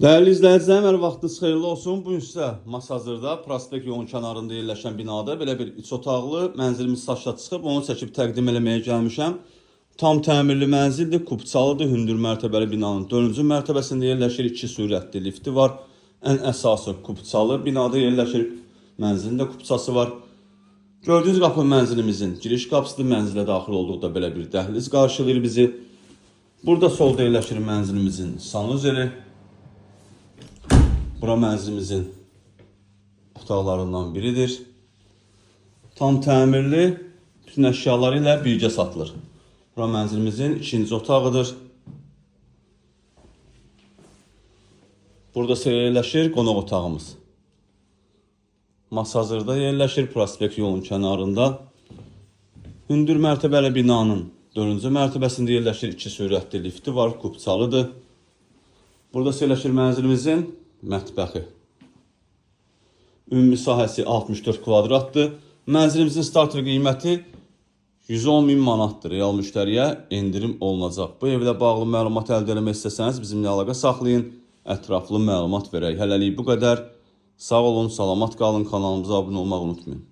Değerli izləyicilərim, hər vaxtınız xeyirli olsun. Bu gün sizə Masazırda, Prospekt yolun kənarında yerləşən binada belə bir 3 otaqlı mənzilimiz satışa çıxıb, onu çəkib təqdim eləməyə gəlmişəm. Tam təmirli mənzildir, kubçalıdır, hündür mərtəbəli binanın 4-cü mərtəbəsində yerləşir, 2 sürətli lifti var. Ən əsası kubçalı binada yerləşir, mənzilin də kubçası var. Gördüyünüz qapı mənzilimizin giriş qapısıdır, mənzilə daxil olduqda belə bir dəhliz qarşılayır bizi. Burada solda yerləşir mənzilimizin sanuzeli. Bura mənzilimizin otaqlarından biridir. Tam təmirli, bütün əşyaları ilə birgə satılır. Bura mənzilimizin ikinci otağıdır. Burada yerləşir qonaq otağımız. Masazırda yerləşir, Prospekt yolun kənarında. Hündür mərtəbəli binanın 4-cü mərtəbəsində yerləşir, 2 sürətli lifti var, kubçalıdır. Burada yerləşir mənzilimizin mətbəxi. Ümumi sahəsi 64 kvadratdır. Mənzilimizin starter qiyməti 110.000 manatdır. Real müştəriyə endirim olunacaq. Bu evlə bağlı məlumat əldə etmək istəsəniz bizimlə əlaqə saxlayın. Ətraflı məlumat verək. Hələlik bu qədər. Sağ olun, salamat qalın. Kanalımıza abunə olmağı unutmayın.